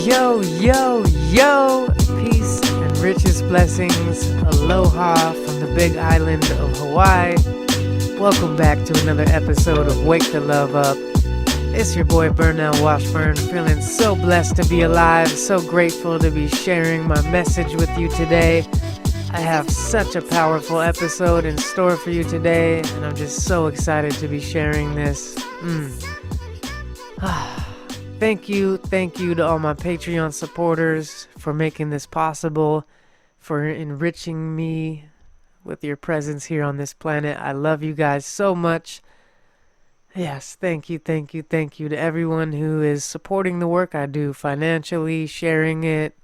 Yo, yo, yo! Peace and richest blessings. Aloha from the big island of Hawaii. Welcome back to another episode of Wake the Love Up. It's your boy Burnell Washburn, feeling so blessed to be alive, so grateful to be sharing my message with you today. I have such a powerful episode in store for you today, and I'm just so excited to be sharing this. Thank you to all my Patreon supporters for making this possible, for enriching me with your presence here on this planet. I love you guys so much. Yes, thank you to everyone who is supporting the work I do financially, sharing it,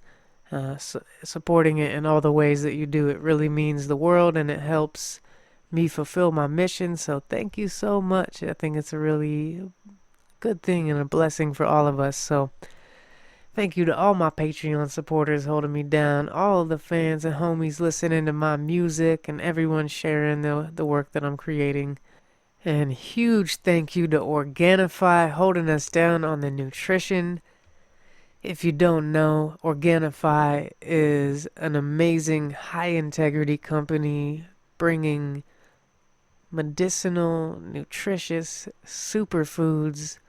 supporting it in all the ways that you do. It really means the world, and it helps me fulfill my mission. So thank you so much. I think it's a really good thing and a blessing for all of us. So thank you to all my Patreon supporters holding me down, all of the fans and homies listening to my music, and everyone sharing the work that I'm creating. And huge thank you to Organifi holding us down on the nutrition. If you don't know, Organifi is an amazing high integrity company bringing medicinal, nutritious superfoods,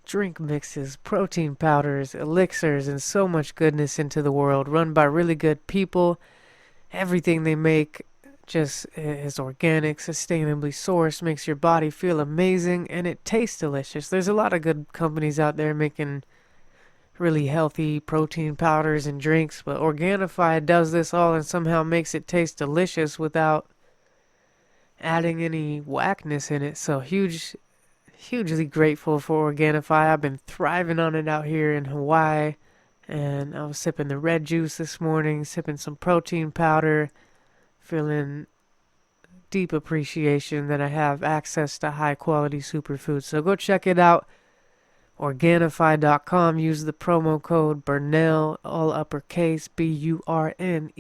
drink mixes, protein powders, elixirs, and so much goodness into the world, run by really good people. Everything they make just is organic, sustainably sourced, makes your body feel amazing, and it tastes delicious. There's a lot of good companies out there making really healthy protein powders and drinks, but Organifi does this all and somehow makes it taste delicious without adding any whackness in it. So hugely grateful for Organifi. I've been thriving on it out here in Hawaii, and I was sipping the red juice this morning, sipping some protein powder, feeling deep appreciation that I have access to high quality superfoods. So go check it out, Organifi.com. Use the promo code Burnell, all uppercase, BURNELL.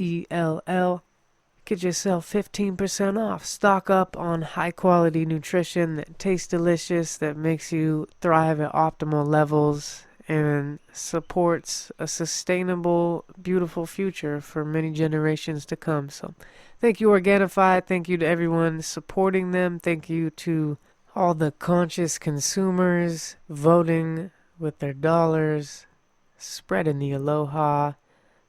Get yourself 15% off. Stock up on high quality nutrition that tastes delicious, that makes you thrive at optimal levels, and supports a sustainable, beautiful future for many generations to come. So thank you, Organifi. Thank you to everyone supporting them. Thank you to all the conscious consumers voting with their dollars, spreading the aloha,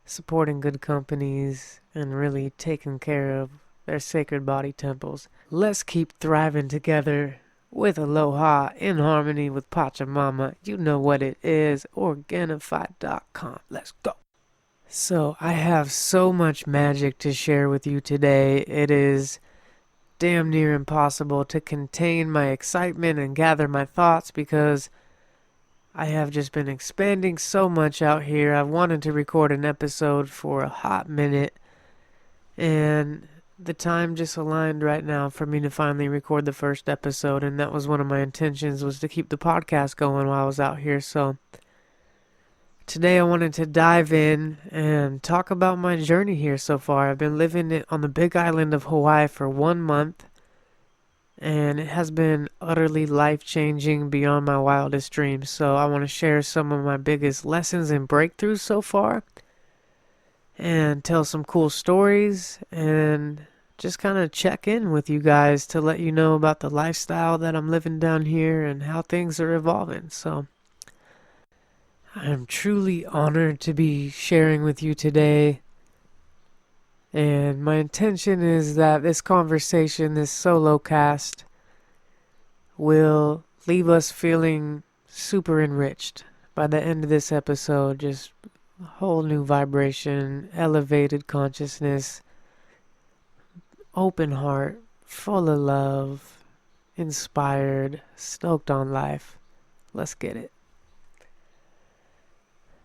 supporting good companies, and really taking care of their sacred body temples. Let's keep thriving together with aloha, in harmony with Pachamama. You know what it is, Organifi.com. Let's go. So I have so much magic to share with you today. It is damn near impossible to contain my excitement and gather my thoughts because I have just been expanding so much out here. I've wanted to record an episode for a hot minute, and the time just aligned right now for me to finally record the first episode, and that was one of my intentions, was to keep the podcast going while I was out here. So today I wanted to dive in and talk about my journey here so far. I've been living on the big island of Hawaii for 1 month, and it has been utterly life-changing beyond my wildest dreams. So I want to share some of my biggest lessons and breakthroughs so far, and tell some cool stories, and just kind of check in with you guys to let you know about the lifestyle that I'm living down here and how things are evolving. So I'm truly honored to be sharing with you today. And my intention is that this conversation, this solo cast, will leave us feeling super enriched by the end of this episode. Just a whole new vibration, elevated consciousness, open heart, full of love, inspired, stoked on life. Let's get it.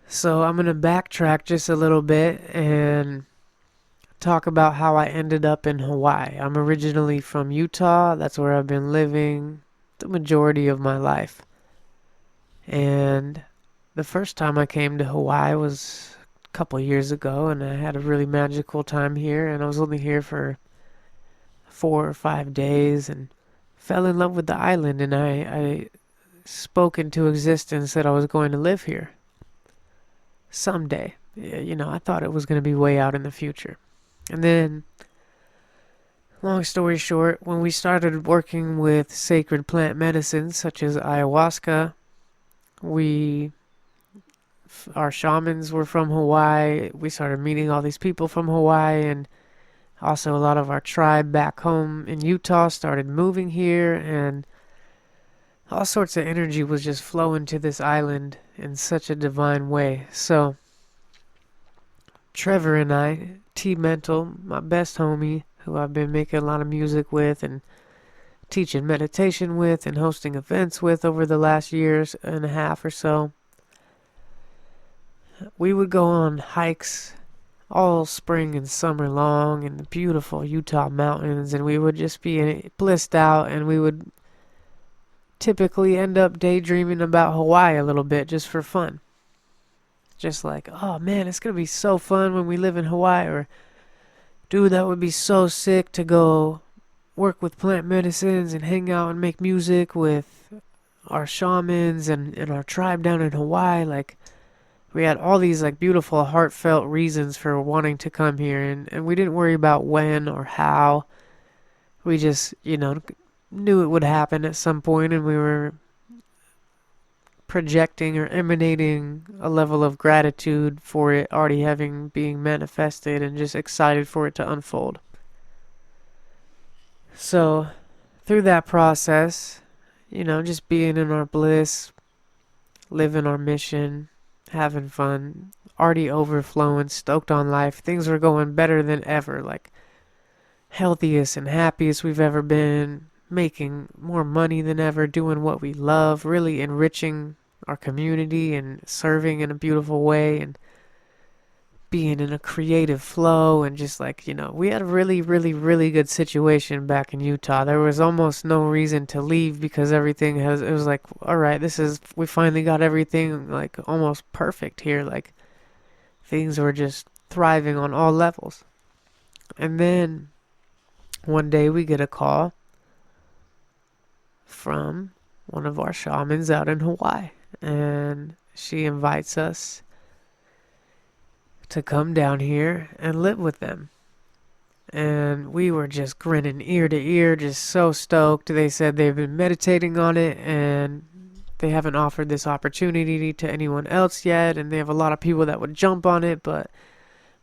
So I'm going to backtrack just a little bit and talk about how I ended up in Hawaii. I'm originally from Utah. That's where I've been living the majority of my life. And the first time I came to Hawaii was a couple years ago, and I had a really magical time here, and I was only here for 4 or 5 days and fell in love with the island, and I spoke into existence that I was going to live here. someday. I thought it was going to be way out in the future. And then, long story short, when we started working with sacred plant medicines such as ayahuasca, we our shamans were from Hawaii. We started meeting all these people from Hawaii, and also a lot of our tribe back home in Utah started moving here, and all sorts of energy was just flowing to this island in such a divine way. So Trevor and I, T Mental, my best homie, who I've been making a lot of music with and teaching meditation with and hosting events with over the last years and a half or so, we would go on hikes all spring and summer long in the beautiful Utah mountains, and we would just be blissed out, and we would typically end up daydreaming about Hawaii a little bit just for fun. Just like, oh man, it's going to be so fun when we live in Hawaii, or dude, that would be so sick to go work with plant medicines and hang out and make music with our shamans and our tribe down in Hawaii. Like, we had all these like beautiful heartfelt reasons for wanting to come here, and we didn't worry about when or how. We just, knew it would happen at some point, and we were projecting or emanating a level of gratitude for it already having being manifested, and just excited for it to unfold. So through that process, just being in our bliss, living our mission, having fun, already overflowing, stoked on life. Things were going better than ever, like healthiest and happiest we've ever been, making more money than ever, doing what we love, really enriching our community and serving in a beautiful way, and being in a creative flow, and just like, we had a really, really, really good situation back in Utah. There was almost no reason to leave because it was like, all right, we finally got everything like almost perfect here. Like, things were just thriving on all levels. And then one day we get a call from one of our shamans out in Hawaii, and she invites us to come down here and live with them. And we were just grinning ear to ear, just so stoked. They said they've been meditating on it, and they haven't offered this opportunity to anyone else yet, and they have a lot of people that would jump on it, but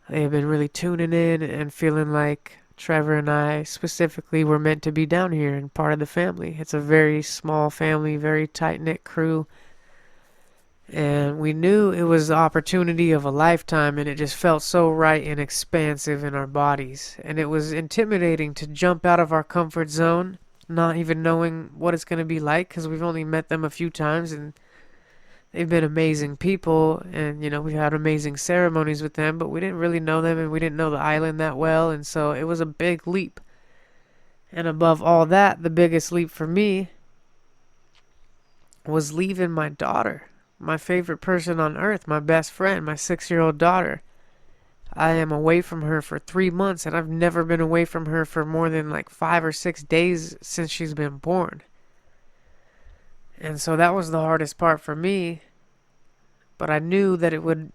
they've been really tuning in and feeling like Trevor and I specifically were meant to be down here and part of the family. It's a very small family, very tight-knit crew. And we knew it was the opportunity of a lifetime, and it just felt so right and expansive in our bodies. And it was intimidating to jump out of our comfort zone, not even knowing what it's going to be like, because we've only met them a few times, and they've been amazing people, and, we've had amazing ceremonies with them, but we didn't really know them, and we didn't know the island that well, and so it was a big leap. And above all that, the biggest leap for me was leaving my daughter. My favorite person on earth, my best friend, my 6-year-old daughter. I am away from her for 3 months, and I've never been away from her for more than like 5 or 6 days since she's been born. And so that was the hardest part for me, but I knew that it would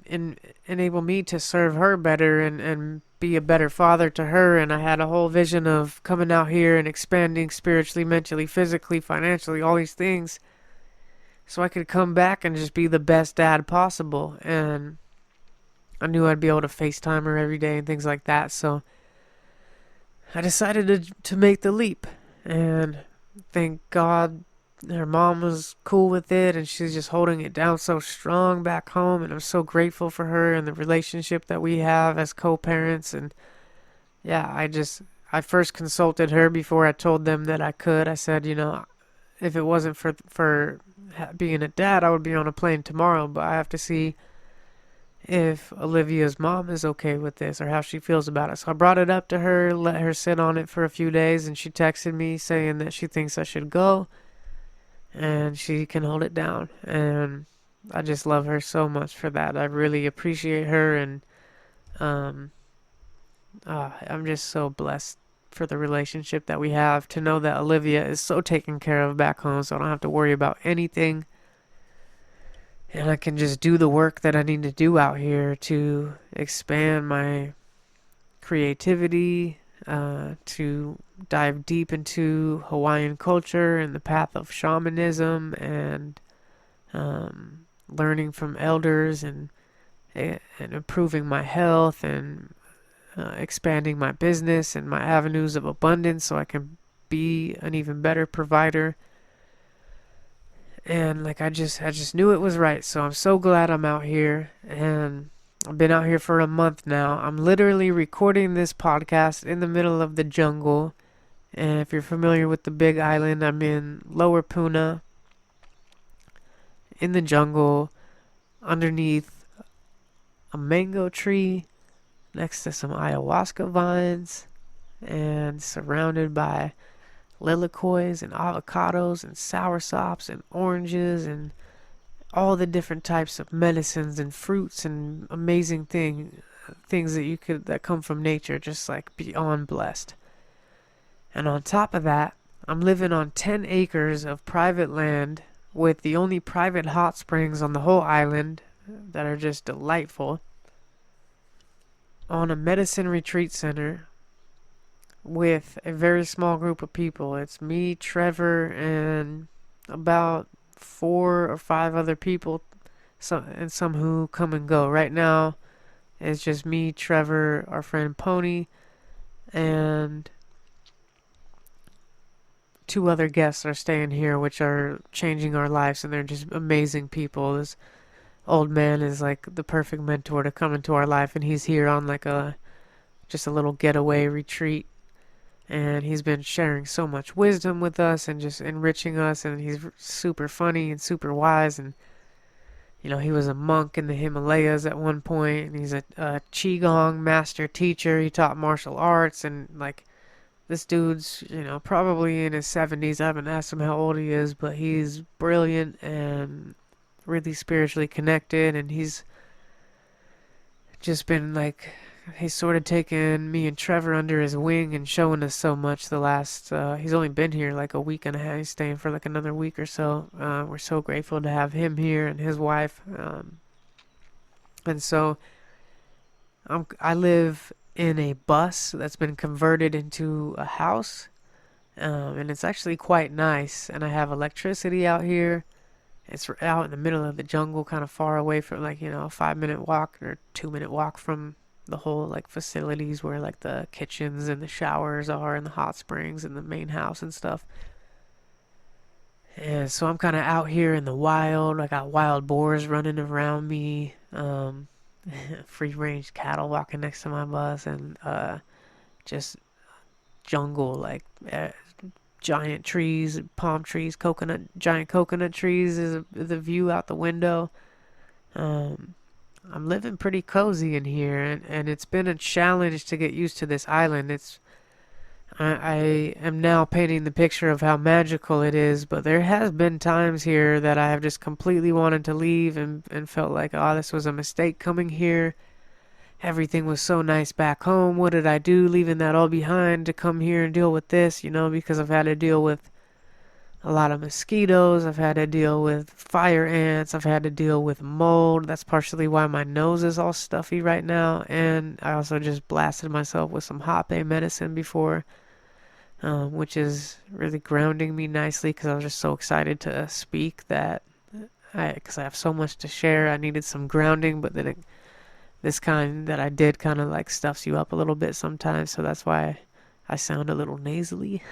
enable me to serve her better and be a better father to her, and I had a whole vision of coming out here and expanding spiritually, mentally, physically, financially, all these things, so I could come back and just be the best dad possible. And I knew I'd be able to FaceTime her every day and things like that. So I decided to make the leap. And thank God her mom was cool with it, and she's just holding it down so strong back home. And I'm so grateful for her and the relationship that we have as co-parents. And yeah, I first consulted her before I told them that I could. I said, if it wasn't for being a dad, I would be on a plane tomorrow, but I have to see if Olivia's mom is okay with this or how she feels about it. So I brought it up to her, let her sit on it for a few days, and she texted me saying that she thinks I should go and she can hold it down. And I just love her so much for that. I really appreciate her, and I'm just so blessed for the relationship that we have, to know that Olivia is so taken care of back home, so I don't have to worry about anything. And I can just do the work that I need to do out here to expand my creativity, to dive deep into Hawaiian culture and the path of shamanism and learning from elders and improving my health and expanding my business and my avenues of abundance so I can be an even better provider. And like I just knew it was right. So I'm so glad I'm out here, and I've been out here for a month now. I'm literally recording this podcast in the middle of the jungle. And if you're familiar with the Big Island, I'm in Lower Puna in the jungle underneath a mango tree next to some ayahuasca vines and surrounded by lilacois and avocados and soursops and oranges and all the different types of medicines and fruits and amazing things that come from nature, just like beyond blessed. And on top of that, I'm living on 10 acres of private land with the only private hot springs on the whole island that are just delightful, on a medicine retreat center with a very small group of people. It's me, Trevor, and about 4 or 5 other people, and some who come and go. Right now, it's just me, Trevor, our friend Pony, and 2 other guests are staying here, which are changing our lives, and they're just amazing people. This old man is like the perfect mentor to come into our life, and he's here on like just a little getaway retreat. And he's been sharing so much wisdom with us and just enriching us, and he's super funny and super wise. And he was a monk in the Himalayas at one point, and he's a qigong master teacher. He taught martial arts, and like this dude's probably in his 70s. I haven't asked him how old he is, but he's brilliant and really spiritually connected, and he's just been like, he's sort of taken me and Trevor under his wing and showing us so much the last, he's only been here like a week and a half. He's staying for like another week or so. We're so grateful to have him here and his wife. And so I live in a bus that's been converted into a house. And it's actually quite nice. And I have electricity out here. It's out in the middle of the jungle, kind of far away from like, a 5-minute walk or 2-minute walk from the whole like facilities where like the kitchens and the showers are and the hot springs and the main house and stuff. And so I'm kind of out here in the wild. I got wild boars running around me, free range cattle walking next to my bus, and just jungle like giant trees, palm trees, giant coconut trees is the view out the window. I'm living pretty cozy in here, and it's been a challenge to get used to this island. I am now painting the picture of how magical it is, but there has been times here that I have just completely wanted to leave and felt like, oh, this was a mistake coming here. Everything was so nice back home. What did I do leaving that all behind to come here and deal with this, because I've had to deal with a lot of mosquitoes. I've had to deal with fire ants. I've had to deal with mold. That's partially why my nose is all stuffy right now. And I also just blasted myself with some hot medicine before, which is really grounding me nicely because I was just so excited to speak because I have so much to share. I needed some grounding, but then this kind that I did kind of like stuffs you up a little bit sometimes. So that's why I sound a little nasally.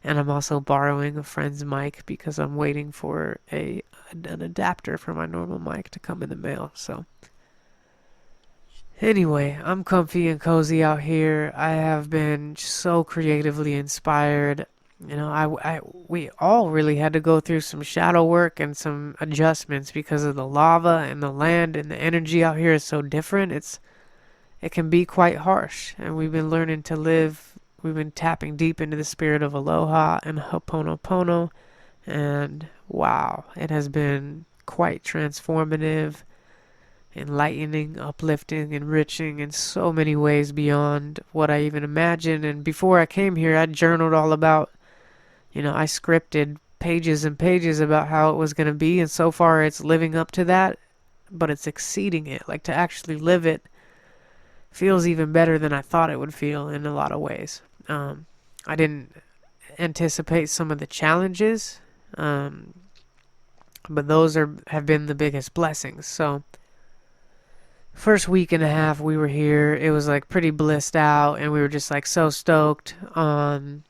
And I'm also borrowing a friend's mic because I'm waiting for an adapter for my normal mic to come in the mail. So anyway, I'm comfy and cozy out here. I have been so creatively inspired. We all really had to go through some shadow work and some adjustments because of the lava and the land, and the energy out here is so different. It can be quite harsh, and we've been learning to live. We've been tapping deep into the spirit of Aloha and Ho'oponopono, and wow, it has been quite transformative, enlightening, uplifting, enriching in so many ways beyond what I even imagined. And before I came here, I journaled all about, I scripted pages and pages about how it was going to be, and so far it's living up to that, but it's exceeding it. Like, to actually live it feels even better than I thought it would feel in a lot of ways. I didn't anticipate some of the challenges, but those have been the biggest blessings. So first week and a half we were here, it was like pretty blissed out, and we were just like so stoked on,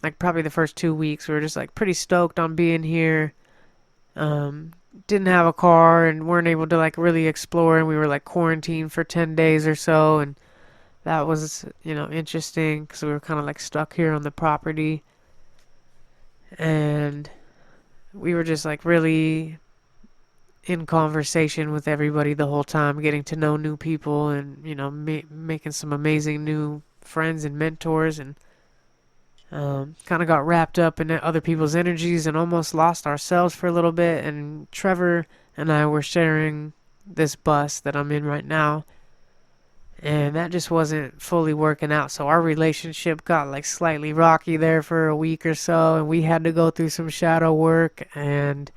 like, probably the first 2 weeks we were just like pretty stoked on being here. Didn't have a car and weren't able to like really explore, and we were like quarantined for 10 days or so, and that was, interesting because we were kind of like stuck here on the property, and we were just like really in conversation with everybody the whole time, getting to know new people, and making some amazing new friends and mentors, and kind of got wrapped up in other people's energies and almost lost ourselves for a little bit. And Trevor and I were sharing this bus that I'm in right now, and that just wasn't fully working out. So our relationship got like slightly rocky there for a week or so, and we had to go through some shadow work, and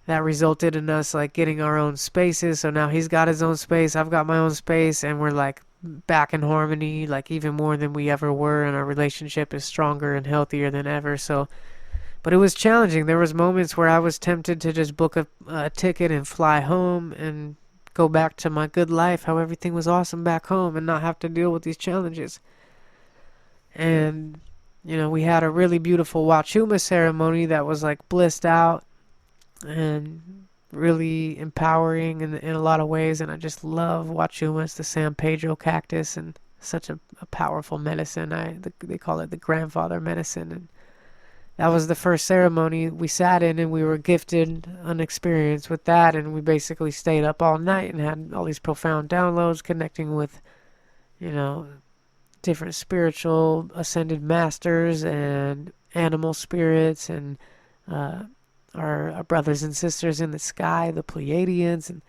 that resulted in us like getting our own spaces. So now he's got his own space, I've got my own space, and we're like back in harmony, like even more than we ever were, and our relationship is stronger and healthier than ever. So, but it was challenging. There was moments where I was tempted to just book a ticket and fly home and go back to my good life, how everything was awesome back home, and not have to deal with these challenges. And we had a really beautiful Wachuma ceremony that was like blissed out and really empowering in a lot of ways. And I just love Wachuma. It's the San Pedro cactus, and such a powerful medicine. They call it the grandfather medicine. And that was the first ceremony we sat in, and we were gifted an experience with that. And we basically stayed up all night and had all these profound downloads, connecting with different spiritual ascended masters and animal spirits, and our brothers and sisters in the sky, the Pleiadians. And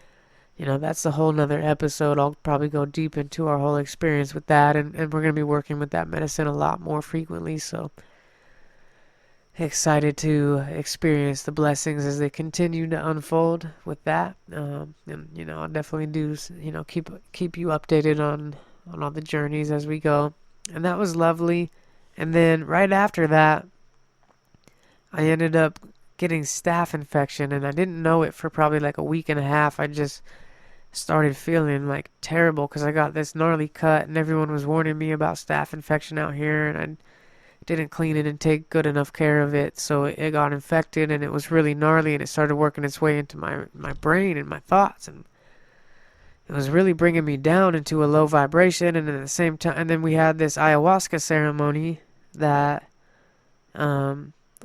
that's a whole nother episode. I'll probably go deep into our whole experience with that, and we're going to be working with that medicine a lot more frequently. So excited to experience the blessings as they continue to unfold with that. And I'll definitely do keep you updated on all the journeys as we go. And that was lovely. And then right after that, I ended up getting staph infection, and I didn't know it for probably like a week and a half. I just started feeling like terrible because I got this gnarly cut, and everyone was warning me about staph infection out here, and I didn't clean it and take good enough care of it, so it got infected, and it was really gnarly, and it started working its way into my brain and my thoughts, and it was really bringing me down into a low vibration. And at the same time, and then we had this ayahuasca ceremony that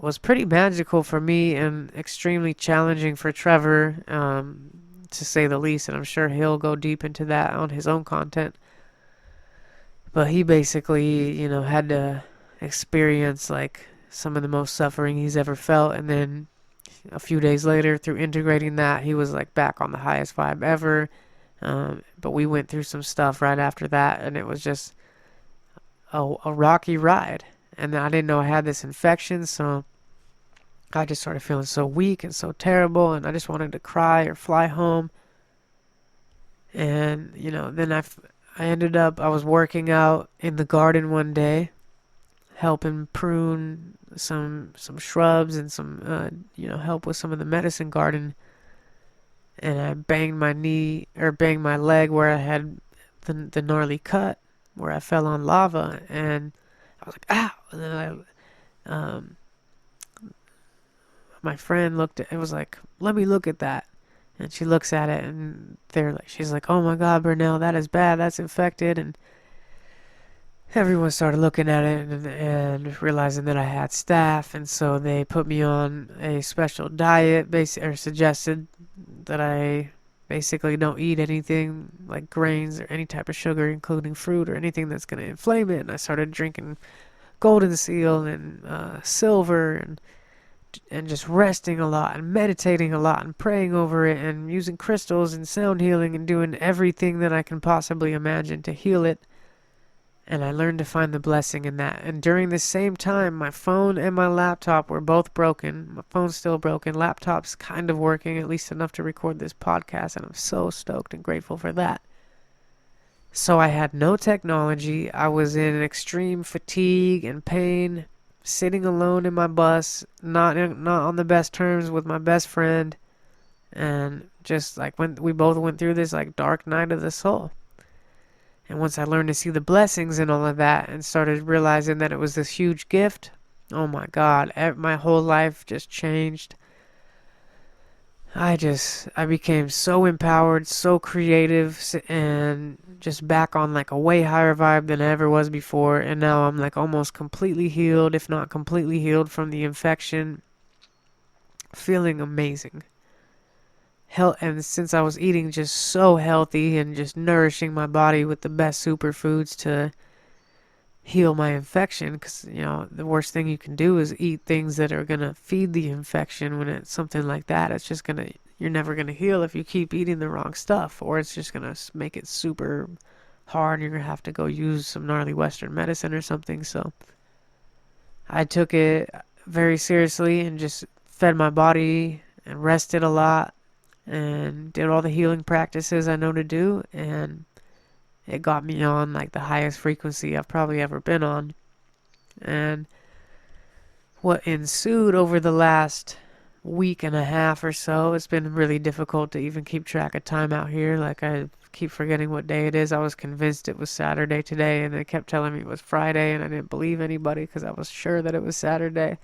was pretty magical for me and extremely challenging for Trevor, to say the least, and I'm sure he'll go deep into that on his own content. But he basically, had to experience like some of the most suffering he's ever felt, and then a few days later, through integrating that, he was like back on the highest vibe ever. But we went through some stuff right after that, and it was just a rocky ride. And I didn't know I had this infection, so I just started feeling so weak and so terrible, and I just wanted to cry or fly home. And then I ended up, I was working out in the garden one day, helping prune some shrubs and some help with some of the medicine garden. And I banged my leg where I had the gnarly cut, where I fell on lava, and I was like, ow! And then my friend looked at it, was like, let me look at that. And she looks at it, and she's like, oh my God, Burnell, that is bad, that's infected. And everyone started looking at it and realizing that I had staph, and so they put me on a special diet, or suggested that I basically don't eat anything like grains or any type of sugar, including fruit or anything that's going to inflame it. And I started drinking golden seal and silver, and just resting a lot and meditating a lot and praying over it and using crystals and sound healing and doing everything that I can possibly imagine to heal it. And I learned to find the blessing in that. And during the same time, my phone and my laptop were both broken. My phone's still broken. Laptop's kind of working, at least enough to record this podcast. And I'm so stoked and grateful for that. So I had no technology. I was in extreme fatigue and pain, sitting alone in my bus, not on the best terms with my best friend. And just like when we both went through this like dark night of the soul. And once I learned to see the blessings in all of that and started realizing that it was this huge gift, oh my God, my whole life just changed. I became so empowered, so creative, and just back on like a way higher vibe than I ever was before. And now I'm like almost completely healed, if not completely healed from the infection. Feeling amazing. And since I was eating just so healthy and just nourishing my body with the best superfoods to heal my infection, because the worst thing you can do is eat things that are gonna feed the infection. When it's something like that, you're never gonna heal if you keep eating the wrong stuff, or it's just gonna make it super hard. You're gonna have to go use some gnarly Western medicine or something. So I took it very seriously and just fed my body and rested a lot and did all the healing practices I know to do, and it got me on like the highest frequency I've probably ever been on. And what ensued over the last week and a half or so, it's been really difficult to even keep track of time out here. Like I keep forgetting what day it is. I was convinced it was Saturday today, and they kept telling me it was Friday, and I didn't believe anybody because I was sure that it was Saturday.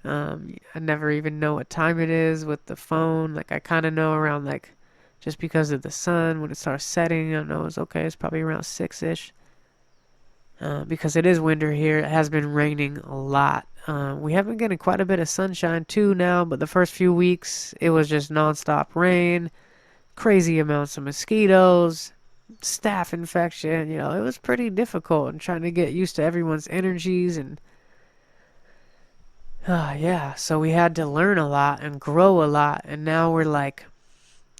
I never even know what time it is with the phone. Like I kind of know around like, just because of the sun, when it starts setting, I know it's okay. It's probably around 6-ish. Because it is winter here. It has been raining a lot. We have been getting quite a bit of sunshine too now, but the first few weeks it was just nonstop rain, crazy amounts of mosquitoes, staph infection. It was pretty difficult and trying to get used to everyone's energies and yeah, so we had to learn a lot and grow a lot, and now we're like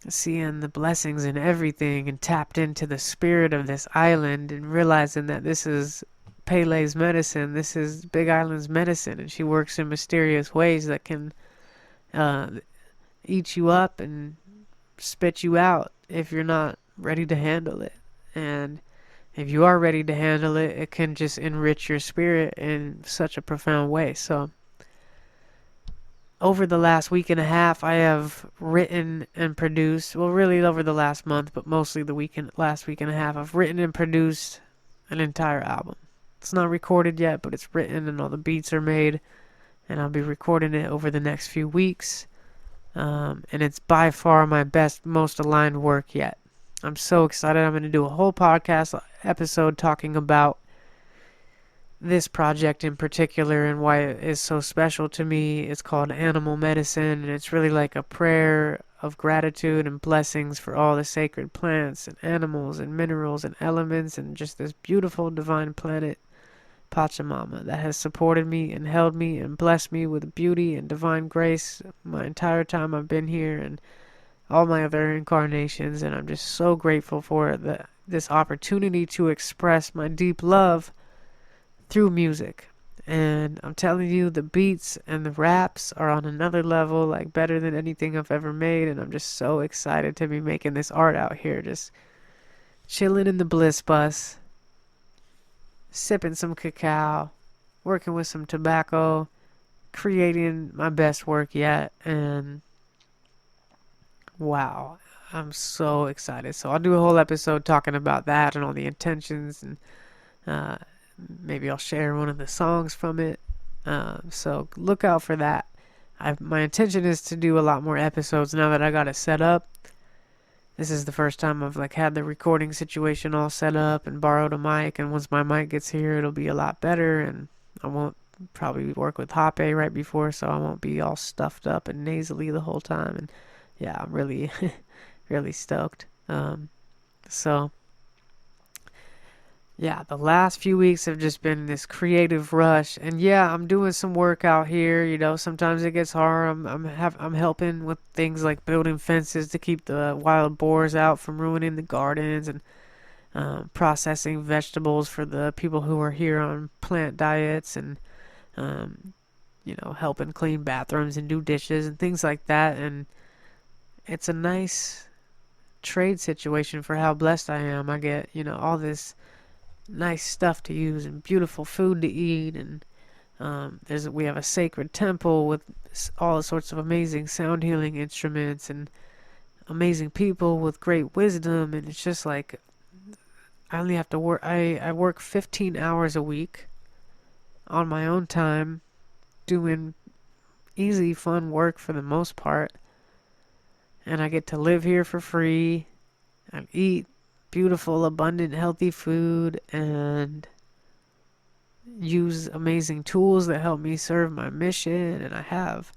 seeing the blessings in everything and tapped into the spirit of this island and realizing that this is Pele's medicine, this is Big Island's medicine, and she works in mysterious ways that can uh, eat you up and spit you out if you're not ready to handle it. And if you are ready to handle it, it can just enrich your spirit in such a profound way. So over the last week and a half, I have written and produced, well, really over the last month, but mostly last week and a half, I've written and produced an entire album. It's not recorded yet, but it's written and all the beats are made, and I'll be recording it over the next few weeks. And it's by far my best, most aligned work yet. I'm so excited. I'm going to do a whole podcast episode talking about this project in particular and why it is so special to me. It's called Animal Medicine, and it's really like a prayer of gratitude and blessings for all the sacred plants and animals and minerals and elements and just this beautiful divine planet, Pachamama, that has supported me and held me and blessed me with beauty and divine grace my entire time I've been here and all my other incarnations. And I'm just so grateful for this opportunity to express my deep love through music. And I'm telling you, the beats and the raps are on another level, like better than anything I've ever made. And I'm just so excited to be making this art out here, just chilling in the bliss bus, sipping some cacao, working with some tobacco, creating my best work yet. And wow, I'm so excited. So I'll do a whole episode talking about that and all the intentions, and maybe I'll share one of the songs from it. So look out for that. My intention is to do a lot more episodes now that I got it set up. This is the first time I've had the recording situation all set up and borrowed a mic. And once my mic gets here, it'll be a lot better. And I won't probably work with Hoppe right before, so I won't be all stuffed up and nasally the whole time. And yeah, I'm really, really stoked. So yeah, the last few weeks have just been this creative rush, and yeah, I'm doing some work out here. Sometimes it gets hard. I'm helping with things like building fences to keep the wild boars out from ruining the gardens, and processing vegetables for the people who are here on plant diets, and um, helping clean bathrooms and do dishes and things like that. And it's a nice trade situation for how blessed I am. I get, all this nice stuff to use and beautiful food to eat, and we have a sacred temple with all sorts of amazing sound healing instruments and amazing people with great wisdom. And it's just like I only have to work. I work 15 hours a week on my own time, doing easy, fun work for the most part, and I get to live here for free and eat beautiful, abundant, healthy food and use amazing tools that help me serve my mission. And I have,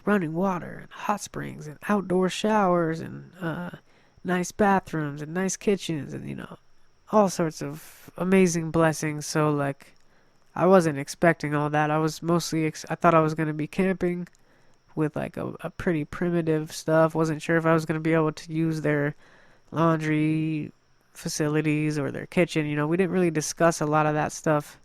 running water and hot springs and outdoor showers and nice bathrooms and nice kitchens and, all sorts of amazing blessings. So, like, I wasn't expecting all that. I was mostly, I thought I was going to be camping with, like, a pretty primitive stuff. Wasn't sure if I was going to be able to use their laundry facilities or their kitchen. We didn't really discuss a lot of that stuff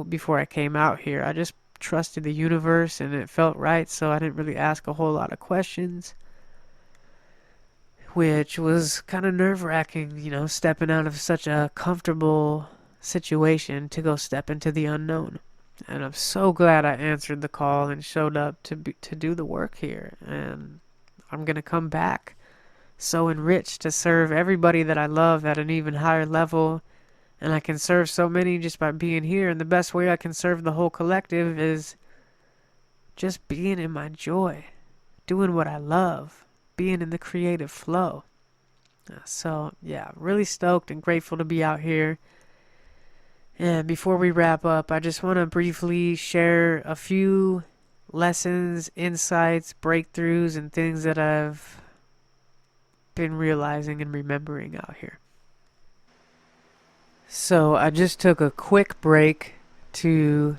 before I came out here. I just trusted the universe and it felt right, so I didn't really ask a whole lot of questions, which was kind of nerve-wracking, stepping out of such a comfortable situation to go step into the unknown. And I'm so glad I answered the call and showed up to do the work here. And I'm going to come back so enriched to serve everybody that I love at an even higher level. And I can serve so many just by being here. And the best way I can serve the whole collective is just being in my joy, doing what I love, being in the creative flow. So, yeah, really stoked and grateful to be out here. And before we wrap up, I just want to briefly share a few lessons, insights, breakthroughs, and things that I've been realizing and remembering out here. So I just took a quick break to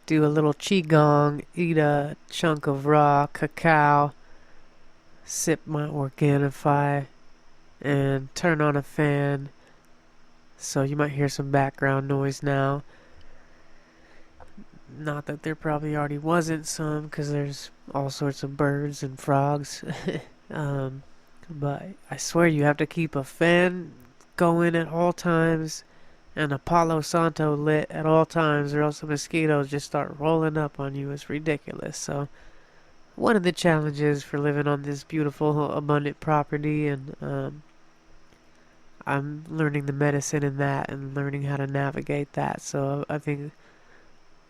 do a little qigong, eat a chunk of raw cacao, sip my Organifi, and turn on a fan. So you might hear some background noise now. Not that there probably already wasn't some, because there's all sorts of birds and frogs. But I swear you have to keep a fan going at all times and a Palo Santo lit at all times, or else the mosquitoes just start rolling up on you. It's ridiculous. So one of the challenges for living on this beautiful, abundant property, and I'm learning the medicine in that and learning how to navigate that. So I think,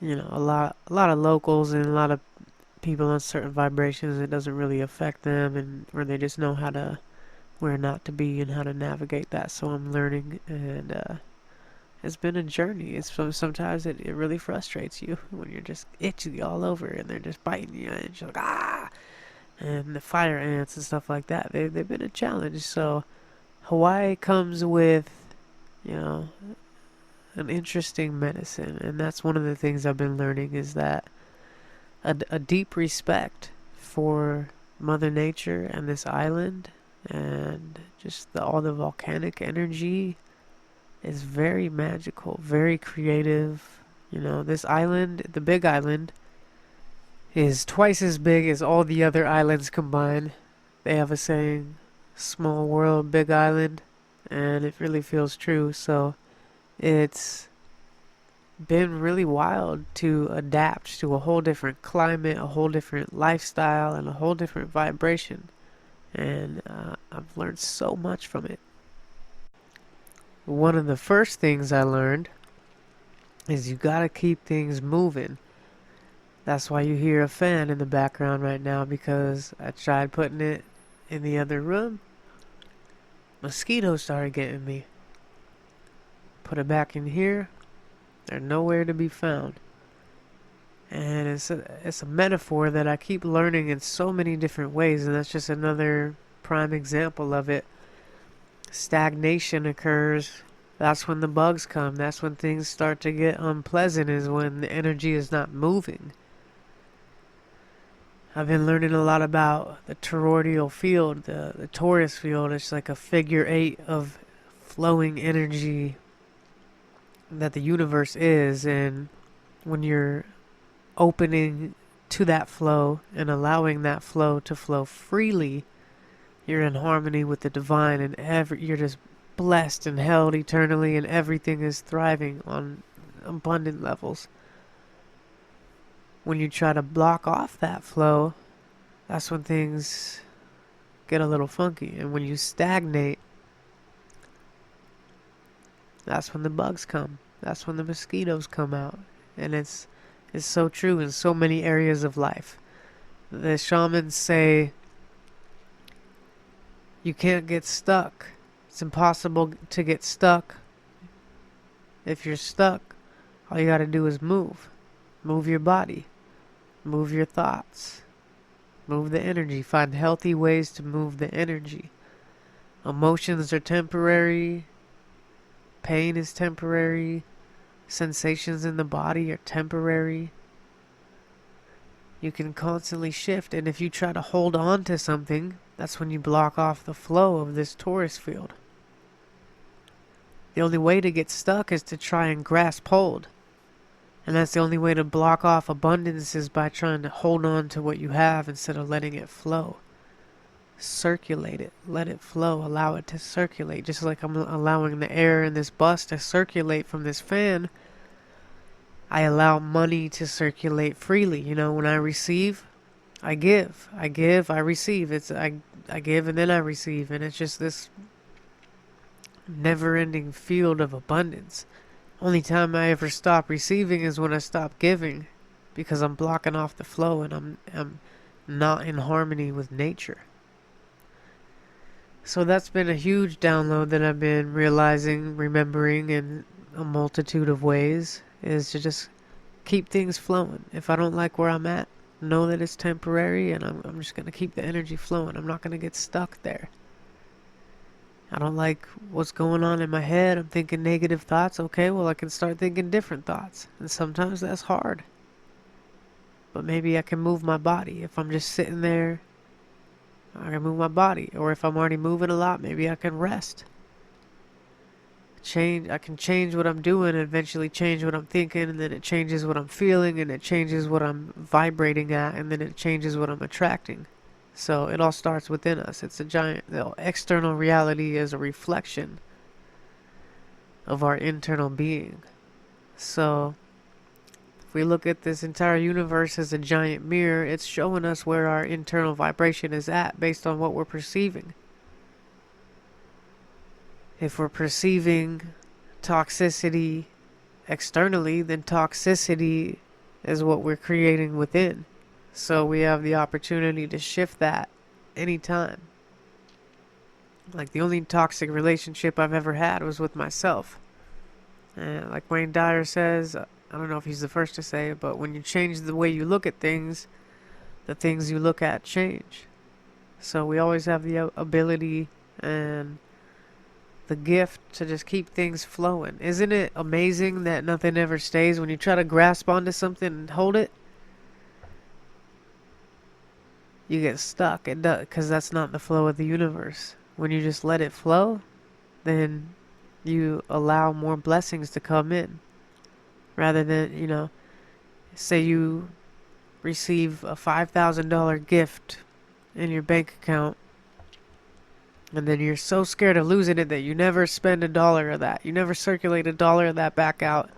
a lot of locals and a lot of people on certain vibrations, it doesn't really affect them, and or they just know how to, where not to be and how to navigate that. So I'm learning, and it's been a journey. Sometimes it really frustrates you when you're just itchy all over and they're just biting you and you're like, ah, and the fire ants and stuff like that. They've been a challenge. So Hawaii comes with, an interesting medicine, and that's one of the things I've been learning, is that a deep respect for Mother Nature and this island, and just all the volcanic energy is very magical, very creative. This island, the Big Island, is twice as big as all the other islands combined. They have a saying, small world, big island, and it really feels true. So it's been really wild to adapt to a whole different climate, a whole different lifestyle, and a whole different vibration. And I've learned so much from it. One of the first things I learned is you gotta keep things moving. That's why you hear a fan in the background right now, because I tried putting it in the other room. Mosquitoes started getting me. Put it back in here. They're nowhere to be found. And it's a metaphor that I keep learning in so many different ways, and that's just another prime example of it. Stagnation occurs. That's when the bugs come. That's when things start to get unpleasant, is when the energy is not moving. I've been learning a lot about the toroidal field, the torus field. It's like a figure 8 of flowing energy that the universe is, and when you're opening to that flow and allowing that flow to flow freely, you're in harmony with the divine, and you're just blessed and held eternally, and everything is thriving on abundant levels. When you try to block off that flow, that's when things get a little funky. And when you stagnate, that's when the bugs come. That's when the mosquitoes come out. And it's so true in so many areas of life. The shamans say you can't get stuck. It's impossible to get stuck. If you're stuck, all you gotta do is move. Move your body. Move your thoughts. Move the energy. Find healthy ways to move the energy. Emotions are temporary. Pain is temporary. Sensations in the body are temporary. You can constantly shift, and if you try to hold on to something, that's when you block off the flow of this torus field. The only way to get stuck is to try and grasp hold. And that's the only way to block off abundance, is by trying to hold on to what you have instead of letting it flow. Circulate it. Let it flow. Allow it to circulate. Just like I'm allowing the air in this bus to circulate from this fan, I allow money to circulate freely. You know, when I receive, I give. I give, I receive. I give and then I receive. And it's just this never-ending field of abundance. Only time I ever stop receiving is when I stop giving, because I'm blocking off the flow and I'm not in harmony with nature. So that's been a huge download that I've been realizing, remembering in a multitude of ways, is to just keep things flowing. If I don't like where I'm at, know that it's temporary, and I'm just going to keep the energy flowing. I'm not going to get stuck there. I don't like what's going on in my head. I'm thinking negative thoughts. Okay, well, I can start thinking different thoughts. And sometimes that's hard. But maybe I can move my body. If I'm just sitting there, I can move my body. Or if I'm already moving a lot, maybe I can rest. I can change what I'm doing and eventually change what I'm thinking. And then it changes what I'm feeling. And it changes what I'm vibrating at. And then it changes what I'm attracting. So it all starts within us. It's a giant, the external reality is a reflection of our internal being. So if we look at this entire universe as a giant mirror, it's showing us where our internal vibration is at based on what we're perceiving. If we're perceiving toxicity externally, then toxicity is what we're creating within. So we have the opportunity to shift that anytime. Like, the only toxic relationship I've ever had was with myself. And like Wayne Dyer says, I don't know if he's the first to say it, but when you change the way you look at things, the things you look at change. So we always have the ability and the gift to just keep things flowing. Isn't it amazing that nothing ever stays? When you try to grasp onto something and hold it, you get stuck. It does, because that's not the flow of the universe. When you just let it flow, then you allow more blessings to come in. Rather than, say you receive a $5,000 gift in your bank account, and then you're so scared of losing it that you never spend $1 of that. You never circulate $1 of that back out.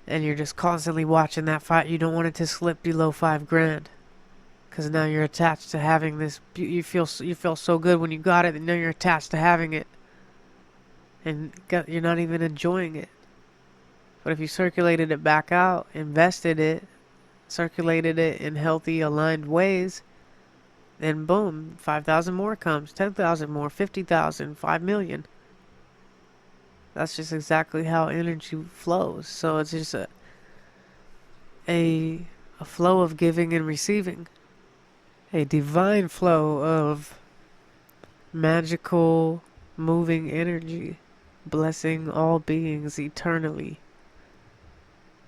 And you're just constantly watching that fight. You don't want it to slip below $5,000. Because now you're attached to having this. You feel so good when you got it, and now you're attached to having it, and you're not even enjoying it. But if you circulated it back out, invested it, circulated it in healthy, aligned ways, then boom, 5,000 more comes, 10,000 more, 50,000, 5 million. That's just exactly how energy flows. So it's just a flow of giving and receiving. A divine flow of magical, moving energy, blessing all beings eternally.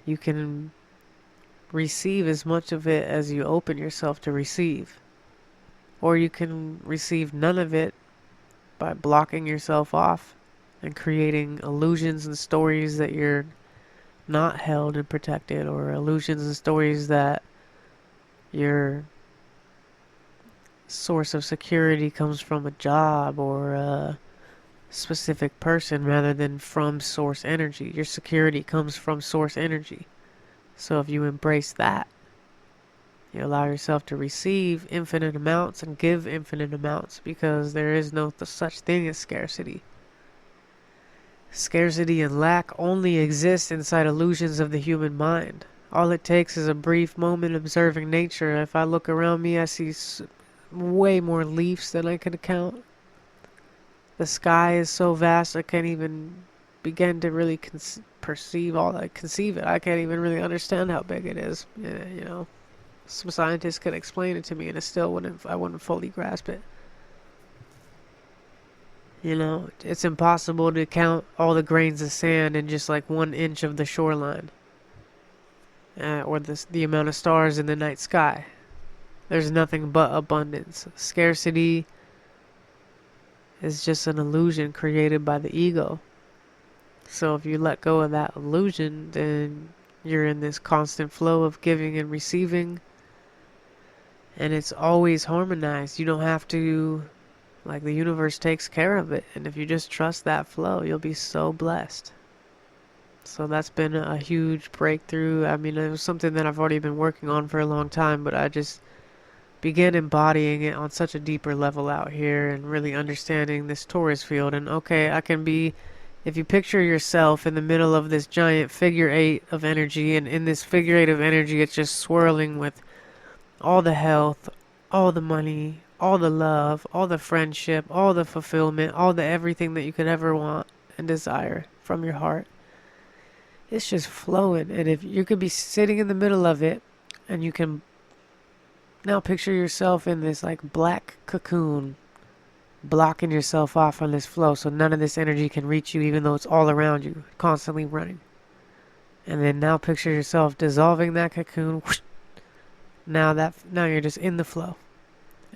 You can receive as much of it as you open yourself to receive. Or you can receive none of it by blocking yourself off and creating illusions and stories that you're not held and protected, or illusions and stories that your source of security comes from a job or a specific person rather than from source energy. Your security comes from source energy. So if you embrace that, you allow yourself to receive infinite amounts and give infinite amounts, because there is no such thing as scarcity. Scarcity and lack only exist inside illusions of the human mind. All it takes is a brief moment observing nature. If I look around me, I see way more leaves than I can count. The sky is so vast I can't even begin to really conceive it. I can't even really understand how big it is. Some scientists could explain it to me, and I wouldn't fully grasp it. It's impossible to count all the grains of sand in just like 1 inch of the shoreline, or the amount of stars in the night sky. There's nothing but abundance. Scarcity is just an illusion created by the ego. So if you let go of that illusion, then you're in this constant flow of giving and receiving, and it's always harmonized. You don't have to, the universe takes care of it, and if you just trust that flow, you'll be so blessed. So that's been a huge breakthrough. I mean, it was something that I've already been working on for a long time, but I just began embodying it on such a deeper level out here and really understanding this torus field. And okay, if you picture yourself in the middle of this giant figure 8 of energy, and in this figure 8 of energy, it's just swirling with all the health, all the money, all the love, all the friendship, all the fulfillment, all the everything that you could ever want and desire from your heart. It's just flowing. And if you could be sitting in the middle of it, and you can now picture yourself in this black cocoon, blocking yourself off from this flow, so none of this energy can reach you, even though it's all around you, constantly running. And then now picture yourself dissolving that cocoon. Now you're just in the flow.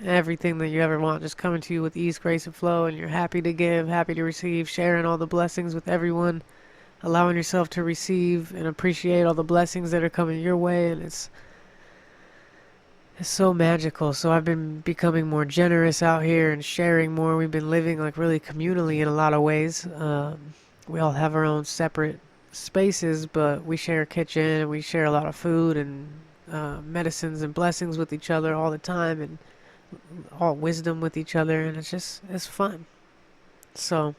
Everything that you ever want just coming to you with ease, grace, and flow, and you're happy to give, happy to receive, sharing all the blessings with everyone, allowing yourself to receive and appreciate all the blessings that are coming your way. And it's so magical. So I've been becoming more generous out here and sharing more. We've been living really communally in a lot of ways. We all have our own separate spaces, but we share a kitchen, and we share a lot of food and medicines and blessings with each other all the time, and all wisdom with each other, and it's fun. So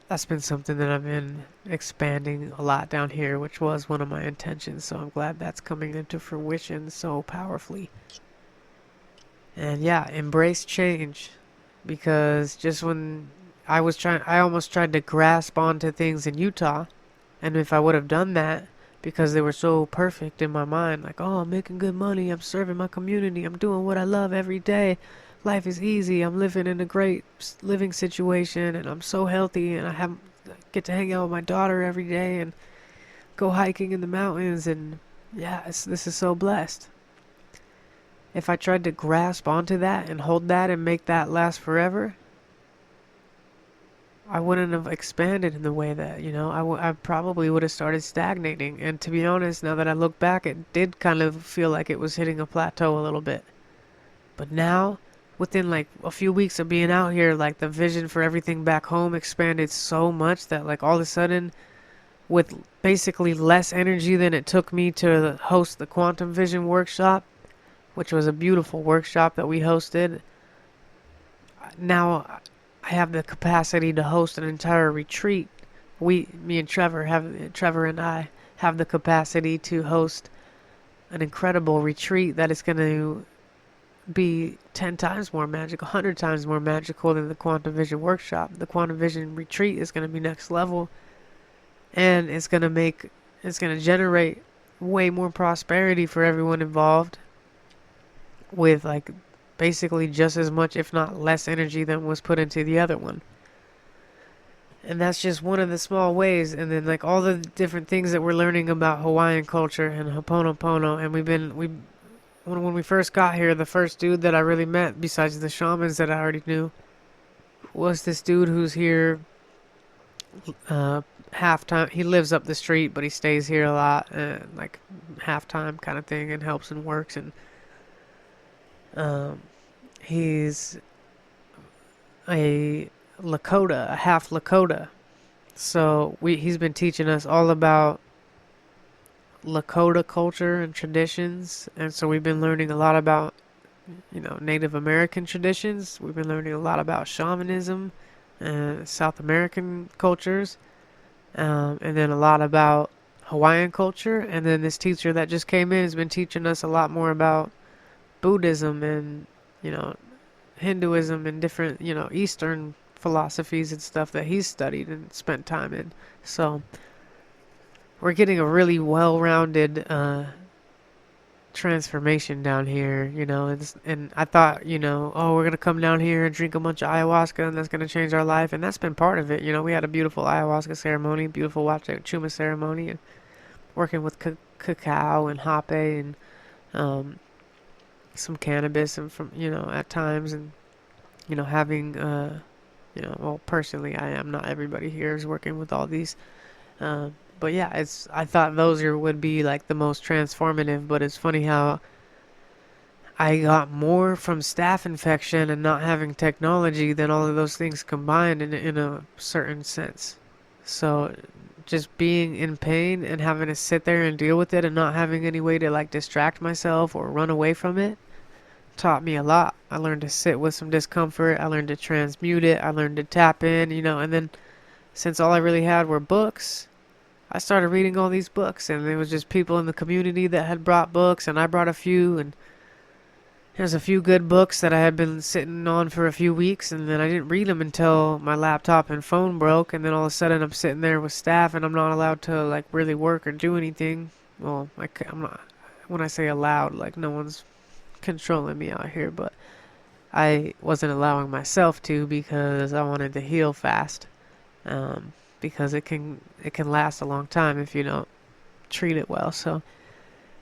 that's been something that I've been expanding a lot down here, which was one of my intentions. So I'm glad that's coming into fruition so powerfully. And yeah, embrace change, because just when I almost tried to grasp onto things in Utah, and if I would have done that, because they were so perfect in my mind, I'm making good money, I'm serving my community, I'm doing what I love every day, life is easy, I'm living in a great living situation, and I'm so healthy, and I get to hang out with my daughter every day and go hiking in the mountains, and yeah, this is so blessed. If I tried to grasp onto that and hold that and make that last forever, I wouldn't have expanded in the way that, I probably would have started stagnating. And to be honest, now that I look back, it did kind of feel like it was hitting a plateau a little bit. But now, within a few weeks of being out here, the vision for everything back home expanded so much that all of a sudden, with basically less energy than it took me to host the Quantum Vision workshop, which was a beautiful workshop that we hosted, now I have the capacity to host an entire retreat. Trevor and I have the capacity to host an incredible retreat that is going to be 10 times more magical, 100 times more magical than the Quantum Vision workshop. The Quantum Vision retreat is going to be next level, and it's going to generate way more prosperity for everyone involved, with basically just as much, if not less, energy than was put into the other one. And that's just one of the small ways. And then all the different things that we're learning about Hawaiian culture and Ho'oponopono. And when we first got here, the first dude that I really met, besides the shamans that I already knew, was this dude who's here uh, half time. He lives up the street, but he stays here a lot, like half time kind of thing, and helps and works. And um, he's a Lakota, a half Lakota. So he's been teaching us all about Lakota culture and traditions, and so we've been learning a lot about Native American traditions. We've been learning a lot about shamanism and South American cultures, and then a lot about Hawaiian culture. And then this teacher that just came in has been teaching us a lot more about Buddhism and you know Hinduism and different Eastern philosophies and stuff that he's studied and spent time in. So we're getting a really well-rounded transformation down here, and I thought, oh, we're gonna come down here and drink a bunch of ayahuasca and that's gonna change our life, and that's been part of it. We had a beautiful ayahuasca ceremony, beautiful chuma ceremony, and working with cacao and hape and some cannabis and from at times, and having well, personally I am, not everybody here is working with all these. But yeah, I thought those would be like the most transformative, but it's funny how I got more from staph infection and not having technology than all of those things combined in a certain sense. So just being in pain and having to sit there and deal with it and not having any way to like distract myself or run away from it taught me a lot. I learned to sit with some discomfort. I learned to transmute it. I learned to tap in, and then since all I really had were books, I started reading all these books, and there was just people in the community that had brought books, and I brought a few, and there's a few good books that I had been sitting on for a few weeks, and then I didn't read them until my laptop and phone broke, and then all of a sudden I'm sitting there with staff, and I'm not allowed to like really work or do anything. Well, I'm not. When I say allowed, like no one's controlling me out here, but I wasn't allowing myself to because I wanted to heal fast. Because it can last a long time if you don't treat it well. So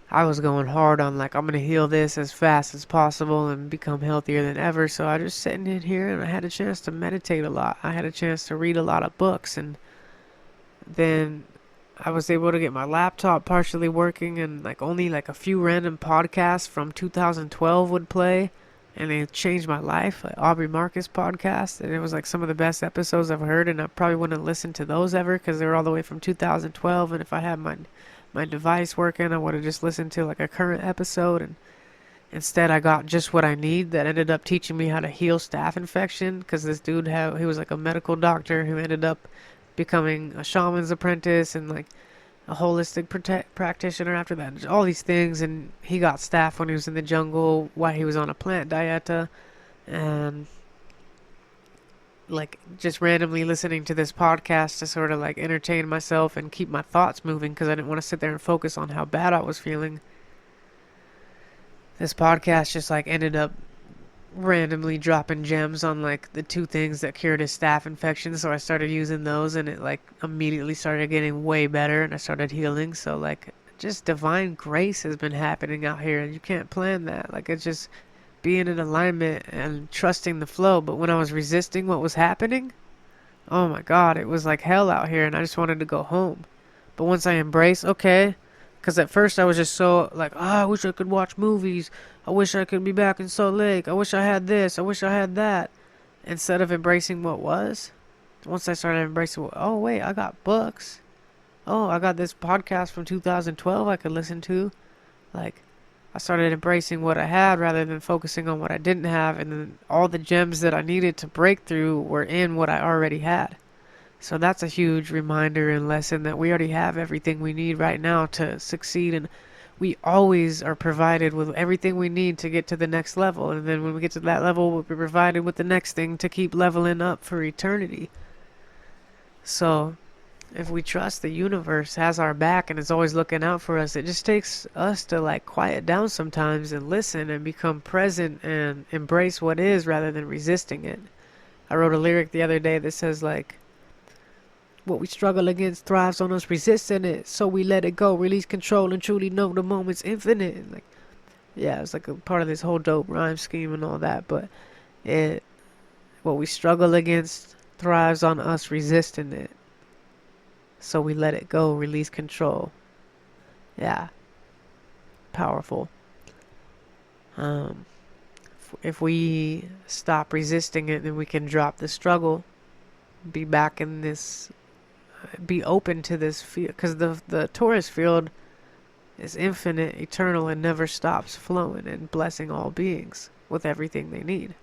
I was going hard on like I'm gonna heal this as fast as possible and become healthier than ever. So I just sitting in here and I had a chance to meditate a lot. I had a chance to read a lot of books, and then I was able to get my laptop partially working, and like only like a few random podcasts from 2012 would play, and they changed my life. Like Aubrey Marcus podcast, and it was like some of the best episodes I've heard, and I probably wouldn't listen to those ever because they were all the way from 2012, and if I had my device working, I would have just listened to like a current episode, and instead I got just what I need that ended up teaching me how to heal staph infection, because this dude he was like a medical doctor who ended up becoming a shaman's apprentice and like a holistic practitioner after that, all these things. And he got staph when he was in the jungle while he was on a plant dieta, and like just randomly listening to this podcast to sort of like entertain myself and keep my thoughts moving because I didn't want to sit there and focus on how bad I was feeling. This podcast just like ended up randomly dropping gems on like the two things that cured his staph infection, so I started using those, and it like immediately started getting way better, and I started healing. So like just divine grace has been happening out here, and you can't plan that. Like it's just being in alignment and trusting the flow. But when I was resisting what was happening, oh my god, it was like hell out here, and I just wanted to go home. But once I embraced, okay, because at first I was just so like, I wish I could watch movies. I wish I could be back in Salt Lake. I wish I had this. I wish I had that. Instead of embracing what was. Once I started embracing, oh wait, I got books. Oh, I got this podcast from 2012 I could listen to. Like, I started embracing what I had rather than focusing on what I didn't have. And then all the gems that I needed to break through were in what I already had. So that's a huge reminder and lesson that we already have everything we need right now to succeed, and we always are provided with everything we need to get to the next level. And then when we get to that level, we'll be provided with the next thing to keep leveling up for eternity. So if we trust the universe has our back and is always looking out for us, it just takes us to like quiet down sometimes and listen and become present and embrace what is rather than resisting it. I wrote a lyric the other day that says like, what we struggle against thrives on us resisting it, so we let it go, release control, and truly know the moment's infinite. Like, yeah, it's like a part of this whole dope rhyme scheme and all that, but what we struggle against thrives on us resisting it. So we let it go, release control. Yeah, powerful. Um, if we stop resisting it, then we can drop the struggle, be back in this, be open to this field. Because the Taurus field is infinite, eternal, and never stops flowing and blessing all beings with everything they need.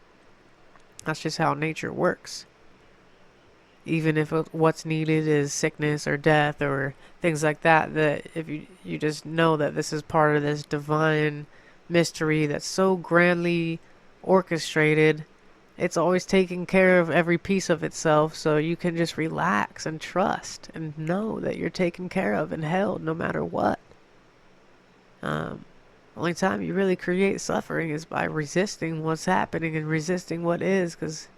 That's just how nature works. Even if what's needed is sickness or death or things like that, that if you just know that this is part of this divine mystery that's so grandly orchestrated, it's always taking care of every piece of itself, so you can just relax and trust and know that you're taken care of and held no matter what. Only time you really create suffering is by resisting what's happening and resisting what is, because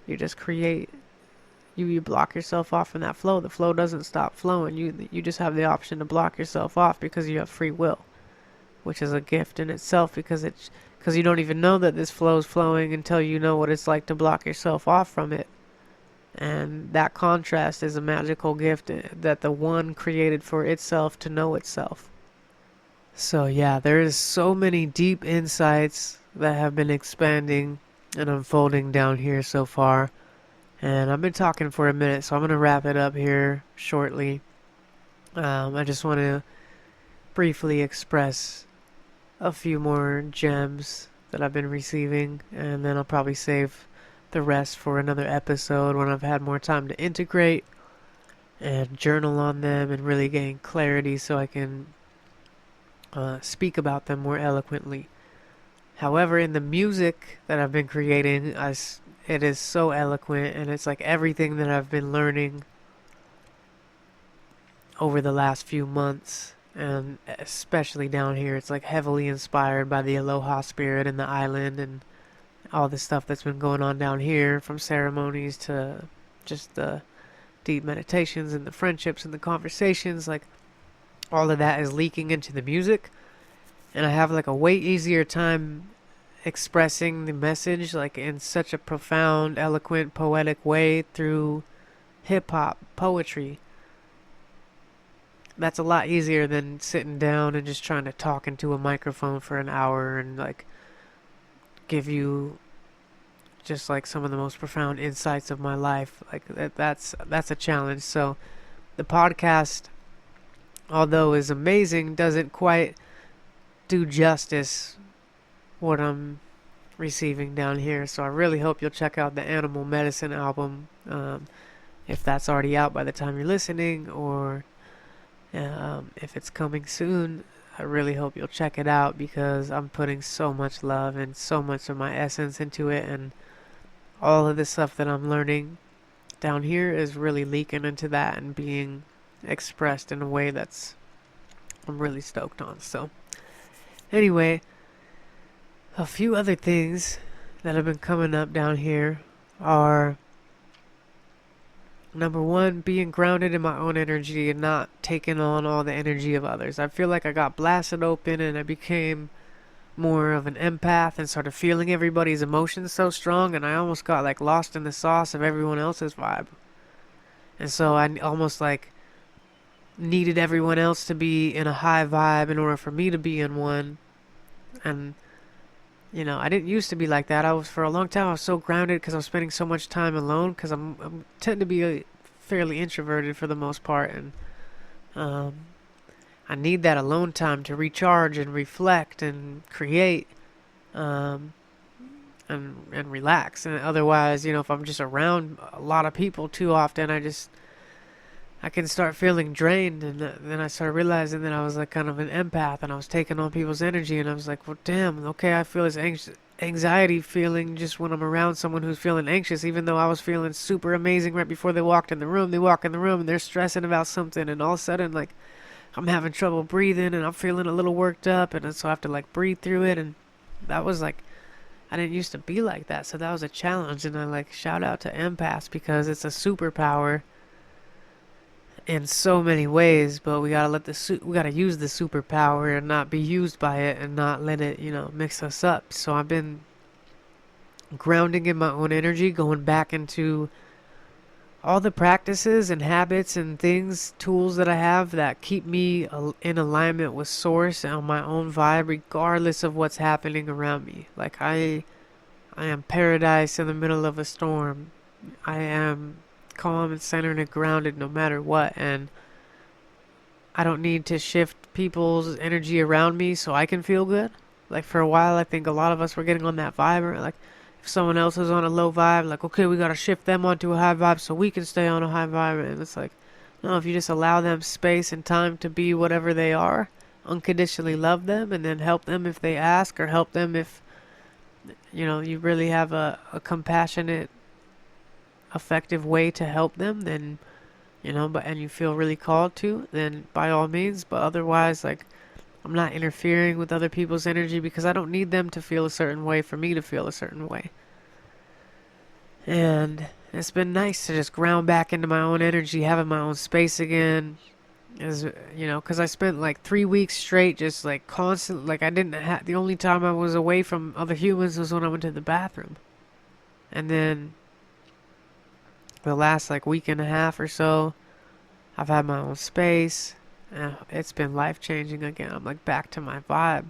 you just create, you block yourself off from that flow. The flow doesn't stop flowing. You just have the option to block yourself off because you have free will, which is a gift in itself, because you don't even know that this flow is flowing until you know what it's like to block yourself off from it. And that contrast is a magical gift that the one created for itself to know itself. So yeah, there is so many deep insights that have been expanding and unfolding down here so far. And I've been talking for a minute, so I'm going to wrap it up here shortly. I just want to briefly express a few more gems that I've been receiving, and then I'll probably save the rest for another episode when I've had more time to integrate and journal on them and really gain clarity so I can speak about them more eloquently. However, in the music that I've been creating, it is so eloquent, and it's like everything that I've been learning over the last few months, and especially down here, it's like heavily inspired by the Aloha spirit in the island and all the stuff that's been going on down here, from ceremonies to just the deep meditations and the friendships and the conversations. Like, all of that is leaking into the music, and I have like a way easier time expressing the message like in such a profound, eloquent, poetic way through hip-hop poetry. That's a lot easier than sitting down and just trying to talk into a microphone for an hour and like give you just like some of the most profound insights of my life. Like that's a challenge. So the podcast, although is amazing, doesn't quite do justice what I'm receiving down here. So I really hope you'll check out the Animal Medicine album, if that's already out by the time you're listening, or if it's coming soon. I really hope you'll check it out, because I'm putting so much love and so much of my essence into it, and all of the stuff that I'm learning down here is really leaking into that and being expressed in a way that's I'm really stoked on. So anyway, a few other things that have been coming up down here are, number one, being grounded in my own energy and not taking on all the energy of others. I feel like I got blasted open and I became more of an empath and started feeling everybody's emotions so strong, and I almost got like lost in the sauce of everyone else's vibe. And so I almost like needed everyone else to be in a high vibe in order for me to be in one. And I didn't used to be like that. For a long time, I was so grounded because I was spending so much time alone, because I'm tend to be fairly introverted for the most part, and I need that alone time to recharge and reflect and create, and relax. And otherwise, if I'm just around a lot of people too often, I can start feeling drained. And then I started realizing that I was like kind of an empath, and I was taking on people's energy, and I was like, well, damn, okay, I feel this anxiety feeling just when I'm around someone who's feeling anxious, even though I was feeling super amazing right before they walked in the room. They walk in the room and they're stressing about something, and all of a sudden, like, I'm having trouble breathing, and I'm feeling a little worked up, and so I have to like breathe through it. And that was like, I didn't used to be like that, so that was a challenge. And I like shout out to empaths, because it's a superpower in so many ways, but we gotta we gotta use the superpower and not be used by it, and not let it mix us up. So I've been grounding in my own energy, going back into all the practices and habits and things, tools that I have that keep me in alignment with source and on my own vibe, regardless of what's happening around me. Like I am paradise in the middle of a storm. I am calm and centered and grounded no matter what, and I don't need to shift people's energy around me so I can feel good. Like for a while, I think a lot of us were getting on that vibe, or like if someone else is on a low vibe, like okay, we gotta shift them onto a high vibe so we can stay on a high vibe. And it's like, no, if you just allow them space and time to be whatever they are, unconditionally love them, and then help them if they ask, or help them if you really have a compassionate, effective way to help them, then but and you feel really called to, then by all means. But otherwise, like, I'm not interfering with other people's energy because I don't need them to feel a certain way for me to feel a certain way. And it's been nice to just ground back into my own energy, having my own space again. As because I spent like 3 weeks straight just like constant, like I didn't have, the only time I was away from other humans was when I went to the bathroom. And then the last like week and a half or so, I've had my own space. It's been life changing again. I'm like back to my vibe.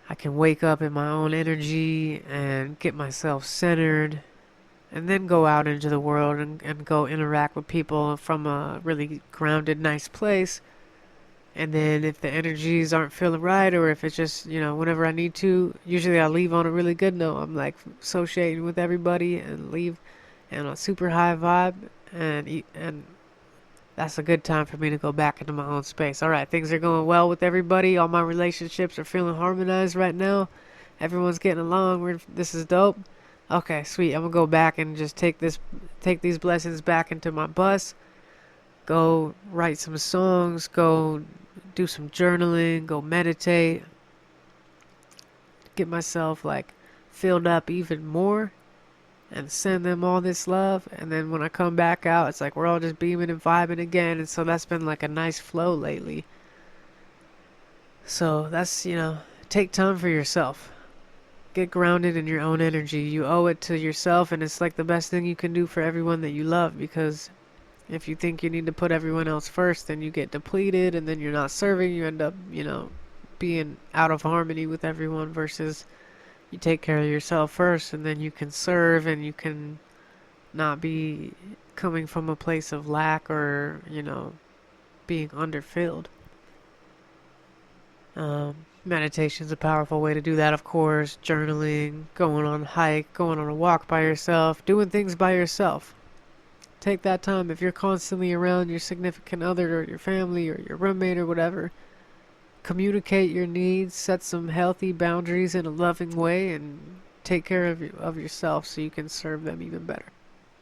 I can wake up in my own energy and get myself centered, and then go out into the world and go interact with people from a really grounded, nice place. And then if the energies aren't feeling right, or if it's just, whenever I need to, usually I leave on a really good note. I'm like associating with everybody and leave in a super high vibe, and that's a good time for me to go back into my own space. All right, things are going well with everybody. All my relationships are feeling harmonized right now. Everyone's getting along. This is dope. Okay, sweet. I'm gonna go back and just take these blessings back into my bus. Go write some songs. Go do some journaling. Go meditate. Get myself like filled up even more, and send them all this love. And then when I come back out, it's like we're all just beaming and vibing again. And so that's been like a nice flow lately. So that's, take time for yourself. Get grounded in your own energy. You owe it to yourself, and it's like the best thing you can do for everyone that you love, because if you think you need to put everyone else first, then you get depleted, and then you're not serving. You end up, being out of harmony with everyone, versus you take care of yourself first, and then you can serve, and you can not be coming from a place of lack, or being underfilled. Meditation's a powerful way to do that, of course. Journaling, going on a hike, going on a walk by yourself, doing things by yourself. Take that time. If you're constantly around your significant other or your family or your roommate or whatever, communicate your needs, set some healthy boundaries in a loving way, and take care of yourself so you can serve them even better.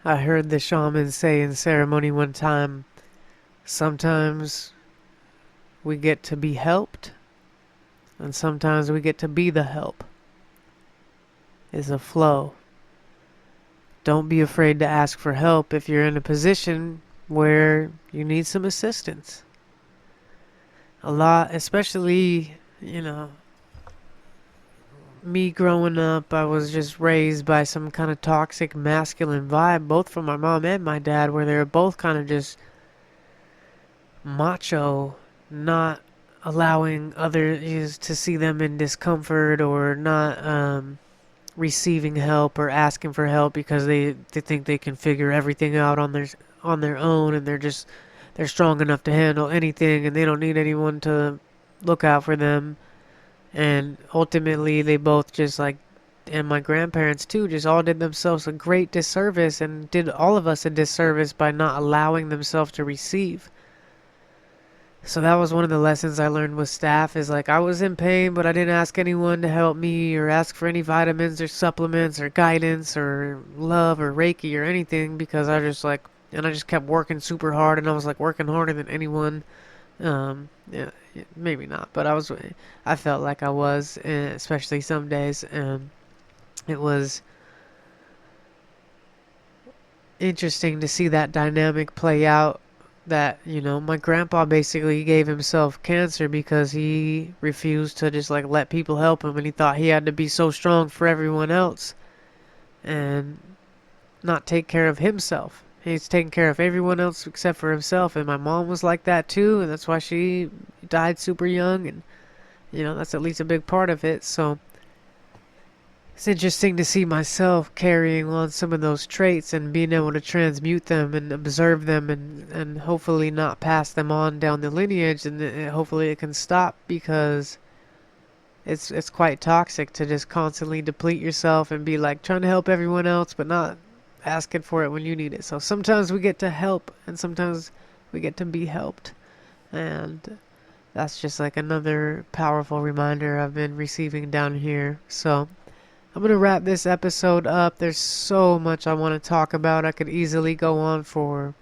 I heard the shaman say in ceremony one time, sometimes we get to be helped, and sometimes we get to be the help. It's a flow. Don't be afraid to ask for help if you're in a position where you need some assistance. A lot, especially, me growing up, I was just raised by some kind of toxic masculine vibe, both from my mom and my dad, where they were both kind of just macho, not allowing others to see them in discomfort, or not receiving help or asking for help because they think they can figure everything out on their own, and they're strong enough to handle anything, and they don't need anyone to look out for them. And ultimately they both just like, and my grandparents too, just all did themselves a great disservice, and did all of us a disservice by not allowing themselves to receive. So that was one of the lessons I learned with staff, is like, I was in pain, but I didn't ask anyone to help me, or ask for any vitamins or supplements or guidance or love or Reiki or anything, because I just kept working super hard, and I was like working harder than anyone. Yeah, maybe not, but I felt like I was, especially some days, and it was interesting to see that dynamic play out. That, my grandpa basically gave himself cancer because he refused to just like let people help him, and he thought he had to be so strong for everyone else and not take care of himself. He's taking care of everyone else except for himself, and my mom was like that too, and that's why she died super young, and that's at least a big part of it. So it's interesting to see myself carrying on some of those traits and being able to transmute them and observe them and hopefully not pass them on down the lineage, and hopefully it can stop, because it's quite toxic to just constantly deplete yourself and be like trying to help everyone else but not asking for it when you need it. So sometimes we get to help and sometimes we get to be helped. And that's just like another powerful reminder I've been receiving down here. So I'm going to wrap this episode up. There's so much I want to talk about. I could easily go on for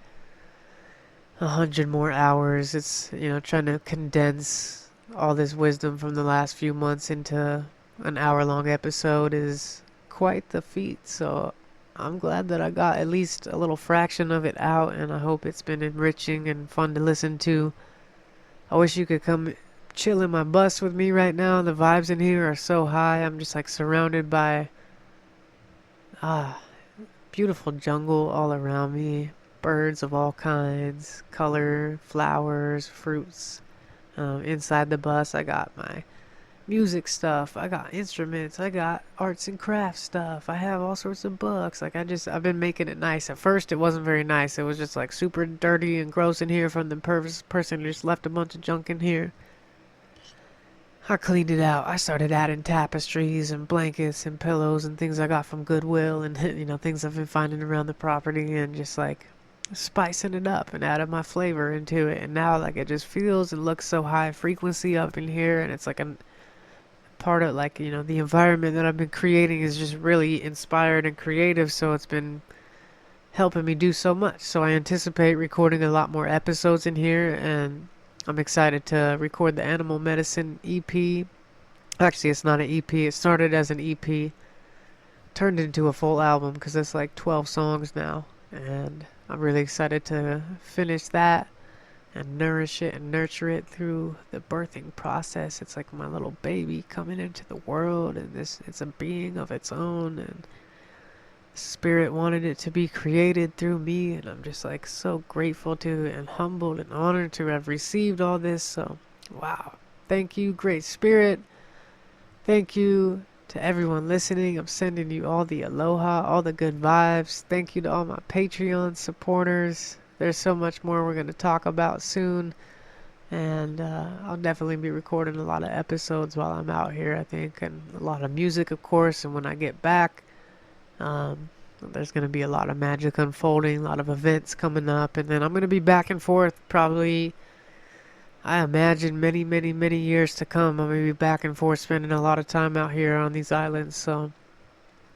100 more hours. It's, trying to condense all this wisdom from the last few months into an hour-long episode is quite the feat. So I'm glad that I got at least a little fraction of it out, and I hope it's been enriching and fun to listen to. I wish you could come chill in my bus with me right now. The vibes in here are so high. I'm just like surrounded by beautiful jungle all around me. Birds of all kinds, color, flowers, fruits. Inside the bus, I got my music stuff, I got instruments, I got arts and crafts stuff, I have all sorts of books. Like I've been making it nice. At first it wasn't very nice. It was just like super dirty and gross in here from the person who just left a bunch of junk in here. I cleaned it out. I started adding tapestries and blankets and pillows and things I got from Goodwill and things I've been finding around the property, and just like spicing it up and adding my flavor into it. And now like it just feels and looks so high frequency up in here, and it's like a part of like the environment that I've been creating is just really inspired and creative, so it's been helping me do so much. So I anticipate recording a lot more episodes in here, and I'm excited to record the animal medicine EP. Actually, it's not an EP. It started as an EP, turned into a full album because it's like 12 songs now, and I'm really excited to finish that and nourish it and nurture it through the birthing process. It's like my little baby coming into the world, and it's a being of its own, and Spirit wanted it to be created through me, and I'm just like so grateful to and humbled and honored to have received all this. So wow, thank you, Great Spirit. Thank you to everyone listening. I'm sending you all the aloha, all the good vibes. Thank you to all my Patreon supporters. There's so much more we're going to talk about soon, and I'll definitely be recording a lot of episodes while I'm out here, I think, and a lot of music, of course. And when I get back, there's going to be a lot of magic unfolding, a lot of events coming up, and then I'm going to be back and forth probably, I imagine, many, many, many years to come. I'm going to be back and forth spending a lot of time out here on these islands. So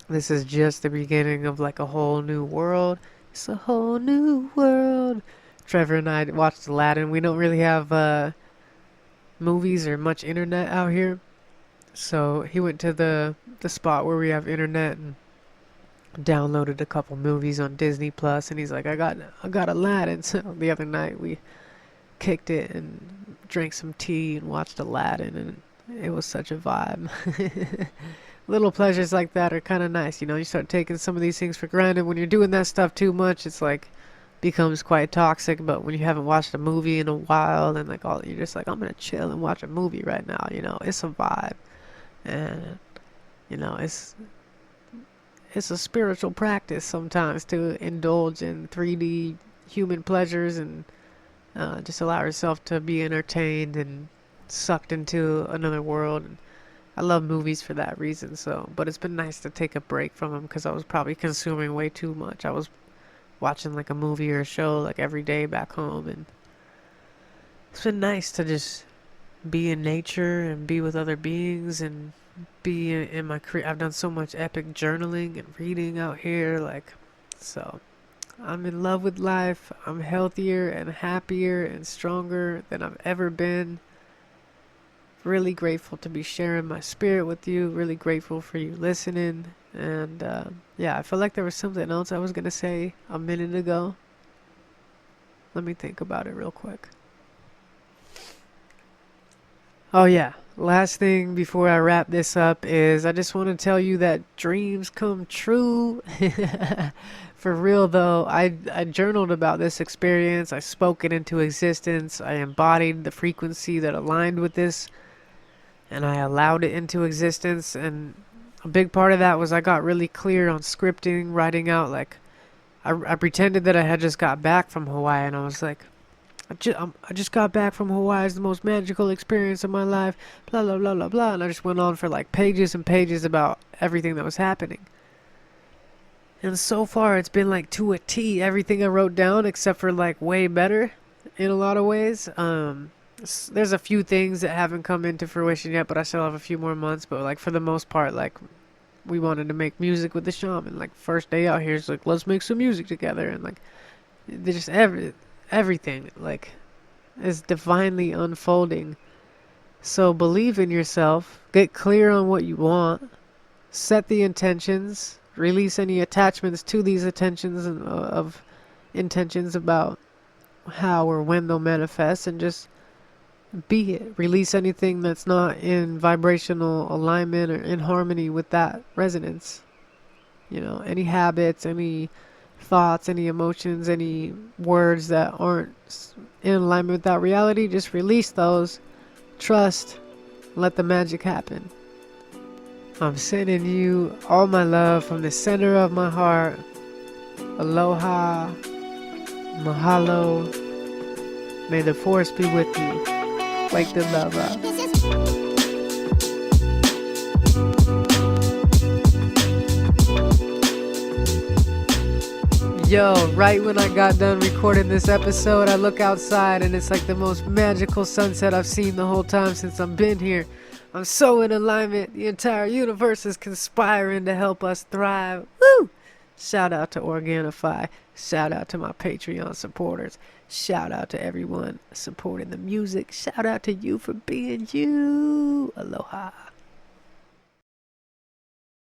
this is just the beginning of like a whole new world. It's a whole new world. Trevor and I watched Aladdin. We don't really have movies or much internet out here, so he went to the spot where we have internet and downloaded a couple movies on Disney Plus, and he's like, I got Aladdin. So the other night we kicked it and drank some tea and watched Aladdin, and it was such a vibe. Little pleasures like that are kind of nice. You start taking some of these things for granted. When you're doing that stuff too much, it's like becomes quite toxic. But when you haven't watched a movie in a while, and like you're just like, I'm gonna chill and watch a movie right now. It's a vibe, and it's a spiritual practice sometimes to indulge in 3D human pleasures and just allow yourself to be entertained and sucked into another world. And I love movies for that reason. So, but it's been nice to take a break from them because I was probably consuming way too much. I was watching like a movie or a show like every day back home, and it's been nice to just be in nature and be with other beings and be in my I've done so much epic journaling and reading out here, like, so I'm in love with life. I'm healthier and happier and stronger than I've ever been. Really grateful to be sharing my spirit with you. Really grateful for you listening. And yeah, I feel like there was something else I was gonna say a minute ago. Let me think about it real quick. Oh yeah, last thing before I wrap this up is I just want to tell you that dreams come true. For real though, I journaled about this experience. I spoke it into existence. I embodied the frequency that aligned with this, and I allowed it into existence. And a big part of that was I got really clear on scripting, writing out like I pretended that I had just got back from Hawaii, and I was like, I just got back from Hawaii. It's the most magical experience of my life. Blah blah blah blah blah. And I just went on for like pages and pages about everything that was happening. And so far, it's been like to a T everything I wrote down, except for like way better in a lot of ways. There's a few things that haven't come into fruition yet, but I still have a few more months. But like for the most part, like we wanted to make music with the shaman. Like first day out here, it's like let's make some music together, and like just everything like is divinely unfolding. So believe in yourself, get clear on what you want, set the intentions, release any attachments to these attentions and of intentions about how or when they'll manifest, and just be it. Release anything that's not in vibrational alignment or in harmony with that resonance. You know, any habits, any thoughts, any emotions, any words that aren't in alignment with that reality, just release those. Trust. Let the magic happen. I'm sending you all my love from the center of my heart. Aloha. Mahalo. May the force be with you. Wake the love up. Yo, right when I got done recording this episode, I look outside and it's like the most magical sunset I've seen the whole time since I've been here. I'm so in alignment. The entire universe is conspiring to help us thrive. Woo! Shout out to Organifi. Shout out to my Patreon supporters. Shout out to everyone supporting the music. Shout out to you for being you. Aloha.